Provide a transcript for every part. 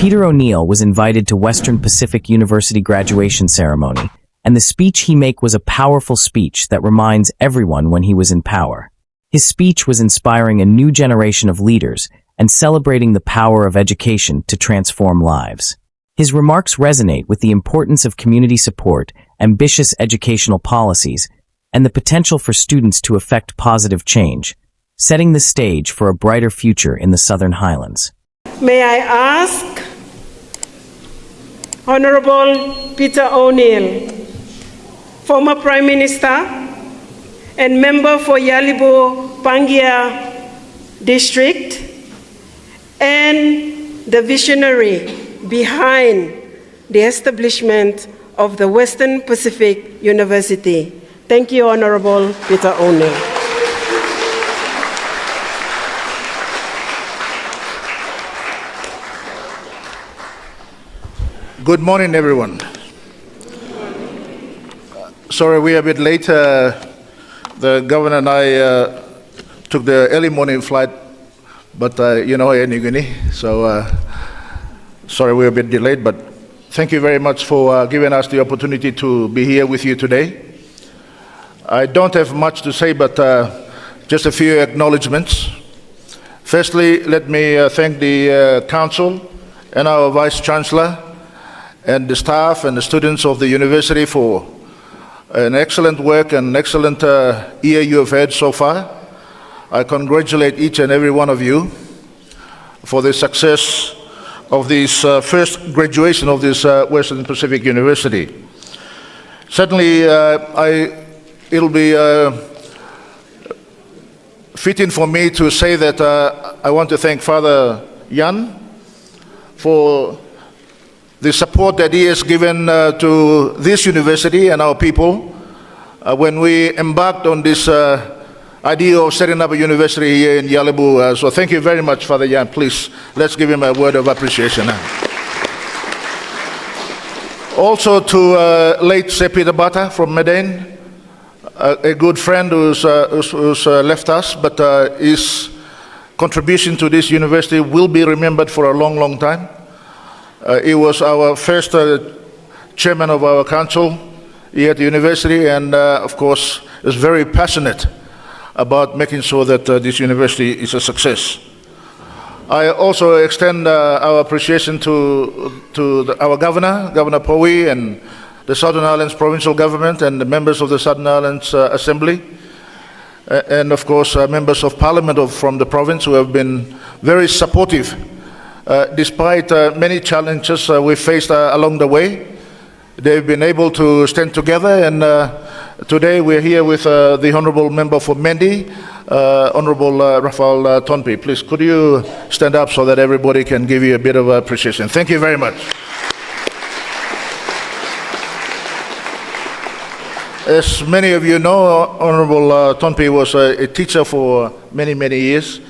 Peter O'Neill was invited to Western Pacific University graduation ceremony, and the speech he made was a powerful speech that reminds everyone when he was in power. His speech was inspiring a new generation of leaders and celebrating the power of education to transform lives. His remarks resonate with the importance of community support, ambitious educational policies, and the potential for students to effect positive change, setting the stage for a brighter future in the Southern Highlands. May I ask Honorable Peter O'Neill, former Prime Minister and member for Yalibo Pangia District, and the visionary behind the establishment of the Western Pacific University. Thank you, Honorable Peter O'Neill. Good morning, everyone. Sorry, we're a bit late. The governor and I took the early morning flight, but you know, in New Guinea, so sorry we're a bit delayed, but thank you very much for giving us the opportunity to be here with you today. I don't have much to say, but just a few acknowledgements. Firstly, let me thank the Council and our Vice Chancellor and the staff and the students of the university for an excellent work and excellent year you have had so far. I congratulate each and every one of you for the success of this first graduation of this Western Pacific University. Certainly, it'll be fitting for me to say that I want to thank Father Yan for the support that he has given to this university and our people when we embarked on this idea of setting up a university here in Yalibu. So thank you very much, Father Yan. Please, let's give him a word of appreciation. Also to late Sir Peter Bata from Medan, a good friend who's left us, but his contribution to this university will be remembered for a long, long time. He was our first chairman of our council here at the university, and of course is very passionate about making sure that this university is a success. I also extend our appreciation to our governor, Governor Paui, and the Southern Islands Provincial Government and the members of the Southern Islands Assembly, and of course members of Parliament from the province who have been very supportive despite many challenges we faced along the way. They've been able to stand together, and today we're here with the Honourable Member for Mendi, Honourable Rafael Tonpi. Please, could you stand up so that everybody can give you a bit of appreciation? Thank you very much. As many of you know, Honourable Tonpi was a teacher for many, many years,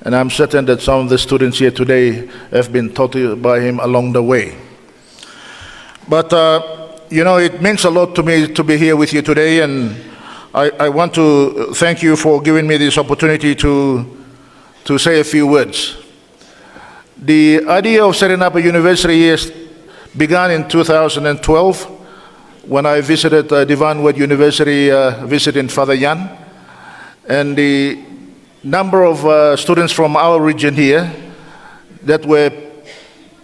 and I'm certain that some of the students here today have been taught by him along the way. But, you know, it means a lot to me to be here with you today, and I want to thank you for giving me this opportunity to say a few words. The idea of setting up a university began in 2012 when I visited Divine Word University visiting Father Yan, and the number of students from our region here that were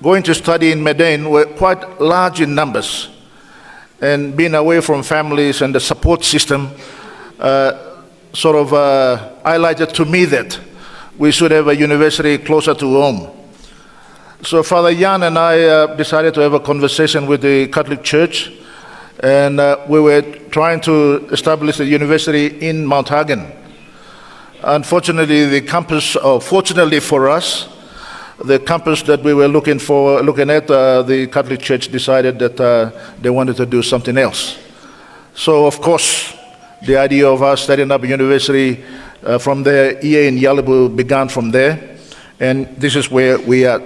going to study in Medan were quite large in numbers, and being away from families and the support system sort of highlighted to me that we should have a university closer to home. So Father Yan and I decided to have a conversation with the Catholic Church, and we were trying to establish a university in Mount Hagen. Unfortunately, the campus, or fortunately for us, the campus that we were looking at, the Catholic Church decided that they wanted to do something else. So, of course, the idea of us setting up a university from there here in Yalibu began from there, and this is where we are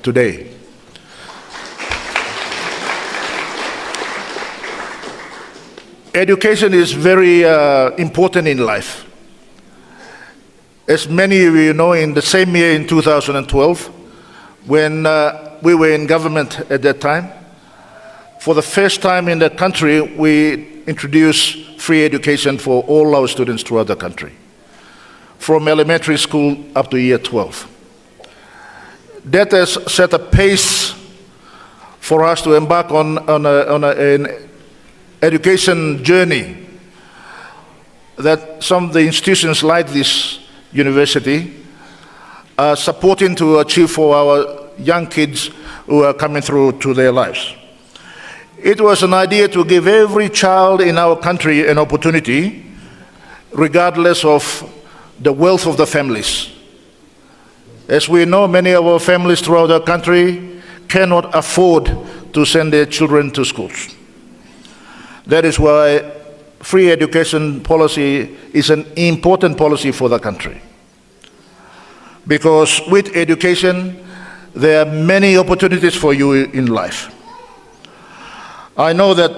today. Education is very important in life. As many of you know, in the same year in 2012, when we were in government at that time, for the first time in the country, we introduced free education for all our students throughout the country, from elementary school up to year 12. That has set a pace for us to embark on an education journey that some of the institutions like this university are supporting to achieve for our young kids who are coming through to their lives. It was an idea to give every child in our country an opportunity, regardless of the wealth of the families. As we know, many of our families throughout our country cannot afford to send their children to schools. That is why free education policy is an important policy for the country. Because with education, there are many opportunities for you in life. I know that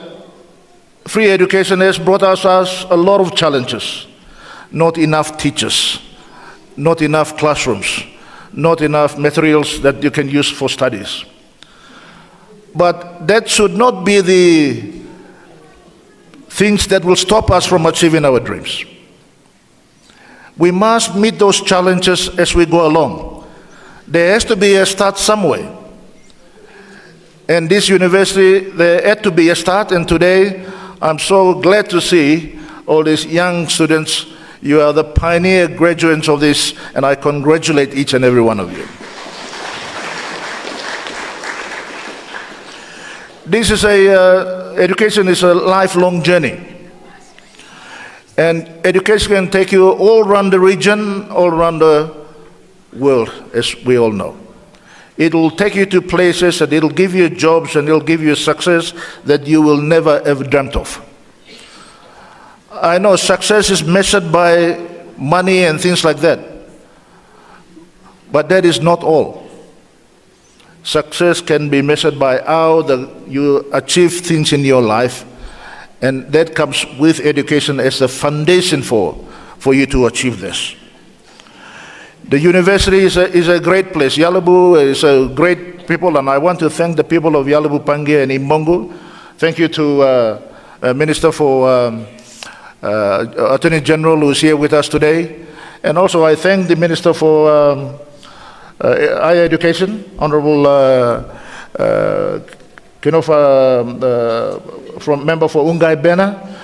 free education has brought us a lot of challenges. Not enough teachers, not enough classrooms, not enough materials that you can use for studies. But that should not be the things that will stop us from achieving our dreams. We must meet those challenges as we go along. There has to be a start somewhere. And this university, there had to be a start, and today I'm so glad to see all these young students. You are the pioneer graduates of this, and I congratulate each and every one of you. This is education is a lifelong journey. And education can take you all around the region, all around the world, as we all know. It will take you to places, and it'll give you jobs, and it'll give you success that you will never ever dreamt of. I know success is measured by money and things like that, but that is not all. Success can be measured by how you achieve things in your life, and that comes with education as the foundation for you to achieve this. The university is a great place. Yalabu is a great people, and I want to thank the people of Yalabu, Pangia, and Imbongo. Thank you to Minister for Attorney General who is here with us today. And also I thank the Minister for Higher Education, Honorable Kinofa, from member for Ungai Bena.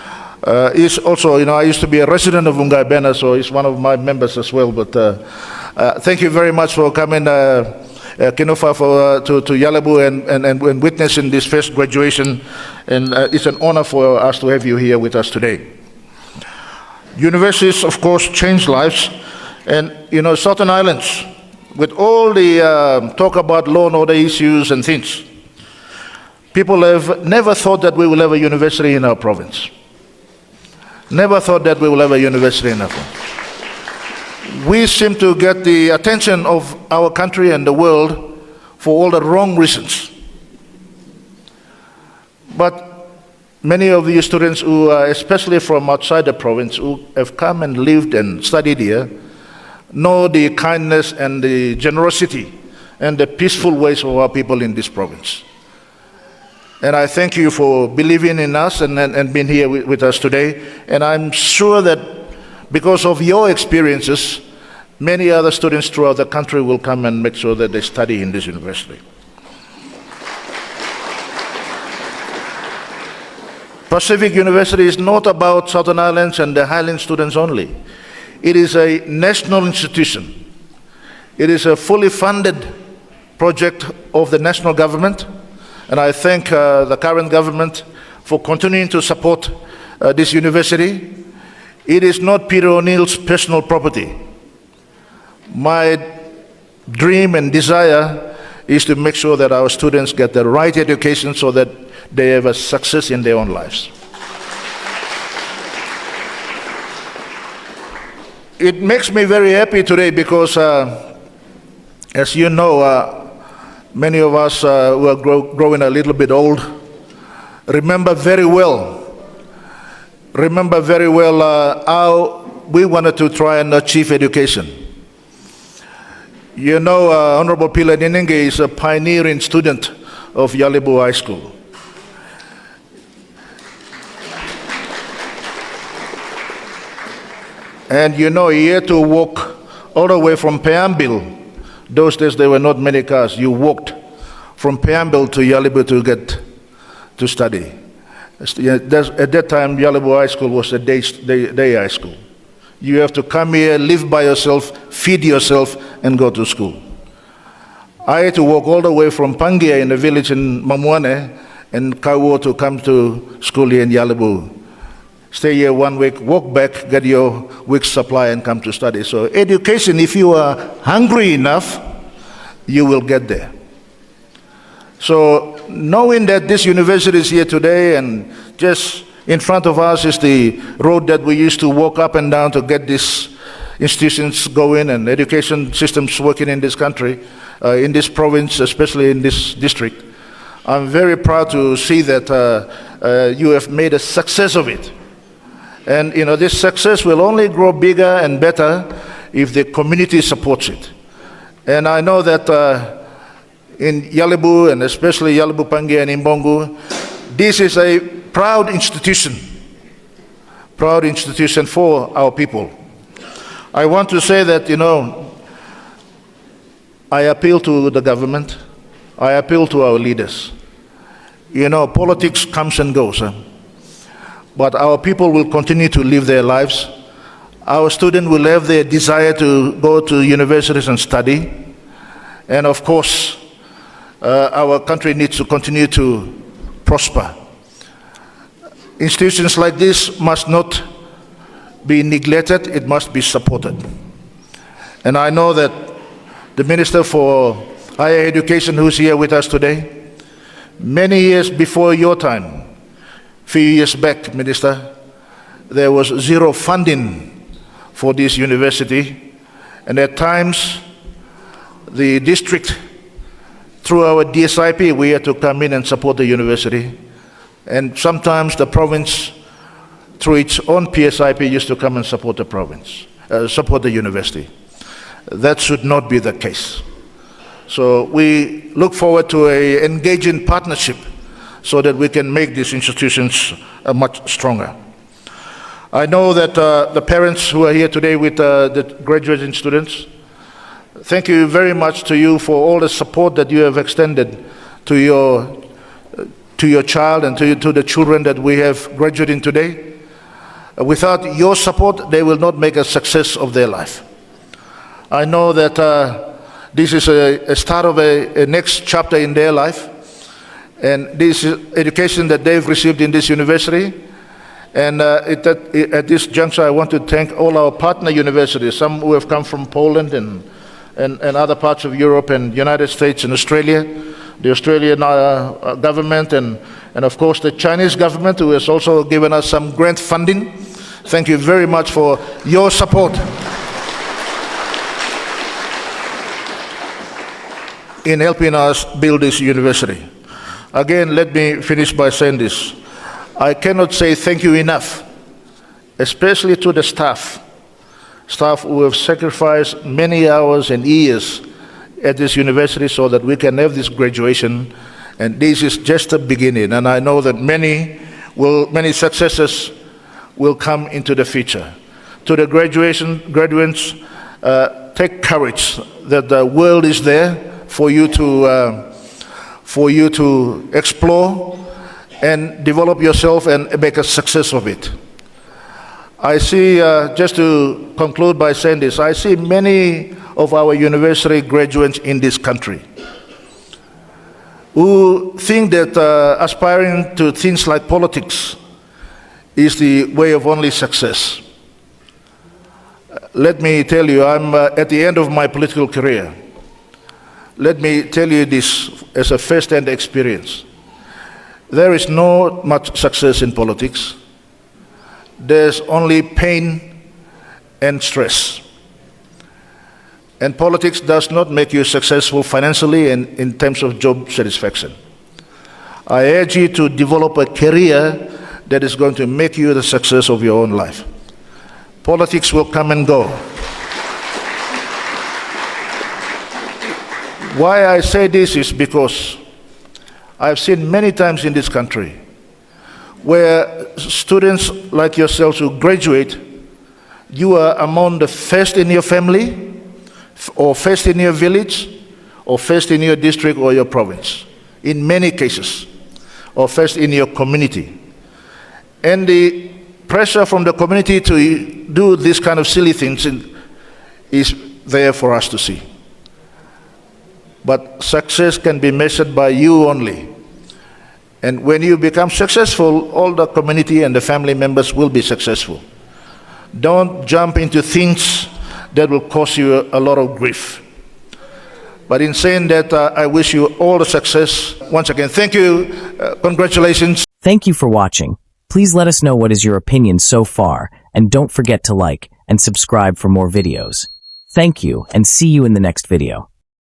Is also, I used to be a resident of Ungai Bena, so he's one of my members as well. But thank you very much for coming, Kinofa, to Yalabu and witnessing this first graduation. And it's an honor for us to have you here with us today. Universities, of course, change lives. And, Southern Islands, with all the talk about law and order issues and things, people have never thought that we will have a university in our province. Never thought that we will have a university in our province. We seem to get the attention of our country and the world for all the wrong reasons. But many of you students who are especially from outside the province, who have come and lived and studied here, know the kindness and the generosity and the peaceful ways of our people in this province. And I thank you for believing in us and being here with us today. And I'm sure that because of your experiences, many other students throughout the country will come and make sure that they study in this university. Pacific University is not about Southern Islands and the Highland students only. It is a national institution. It is a fully funded project of the national government. And I thank the current government for continuing to support this university. It is not Peter O'Neill's personal property. My dream and desire is to make sure that our students get the right education so that they have a success in their own lives. It makes me very happy today because, as you know, many of us who are growing a little bit old remember very well how we wanted to try and achieve education. You know, Honorable Pila Ninenge is a pioneering student of Yalibu High School. And you know, he had to walk all the way from Peambil. Those days there were not many cars. You walked from Peambil to Yalibu to get to study. At that time, Yalibu High School was a day high school. You have to come here, live by yourself, feed yourself, and go to school. I had to walk all the way from Pangia in a village in Mamuane and Kawo to come to school here in Yalibu. Stay here 1 week, walk back, get your week's supply, and come to study. So education, if you are hungry enough, you will get there. So knowing that this university is here today, and just in front of us is the road that we used to walk up and down to get these institutions going and education systems working in this country, in this province, especially in this district, I'm very proud to see that you have made a success of it. And you know, this success will only grow bigger and better if the community supports it. And I know that in Yalibu, and especially Yalibu Pangia and Imbongu, this is a proud institution for our people. I want to say that, you know, I appeal to the government, I appeal to our leaders. You know, politics comes and goes. But our people will continue to live their lives. Our students will have their desire to go to universities and study. And of course, our country needs to continue to prosper. Institutions like this must not be neglected, it must be supported. And I know that the Minister for Higher Education, who's here with us today, many years before your time, few years back, Minister, there was zero funding for this university, and at times the district, through our DSIP, we had to come in and support the university, and sometimes the province, through its own PSIP, used to come and support the province, support the university. That should not be the case. So we look forward to an engaging partnership so that we can make these institutions much stronger. I know that the parents who are here today with the graduating students, thank you very much to you for all the support that you have extended to your child and to the children that we have graduating today. Without your support, they will not make a success of their life. I know that this is a start of a next chapter in their life. And this education that they've received in this university. And at this juncture, I want to thank all our partner universities, some who have come from Poland and other parts of Europe and United States and Australia, the Australian government, and of course the Chinese government, who has also given us some grant funding. Thank you very much for your support in helping us build this university. Again, let me finish by saying this. I cannot say thank you enough, especially to the staff who have sacrificed many hours and years at this university so that we can have this graduation. And this is just the beginning. And I know that many successes will come into the future. To the graduates, take courage that the world is there for you to explore and develop yourself and make a success of it. I see, just to conclude by saying this, I see many of our university graduates in this country who think that aspiring to things like politics is the way of only success. Let me tell you, I'm at the end of my political career. Let me tell you this as a first-hand experience. There is not much success in politics. There's only pain and stress. And politics does not make you successful financially and in terms of job satisfaction. I urge you to develop a career that is going to make you the success of your own life. Politics will come and go. Why I say this is because I've seen many times in this country where students like yourselves who graduate, you are among the first in your family, or first in your village, or first in your district or your province, in many cases, or first in your community. And the pressure from the community to do this kind of silly things is there for us to see. But success can be measured by you only. And when you become successful, all the community and the family members will be successful. Don't jump into things that will cause you a lot of grief. But in saying that, I wish you all the success. Once again, thank you. Congratulations. Thank you for watching. Please let us know what is your opinion so far, and don't forget to like and subscribe for more videos. Thank you, and see you in the next video.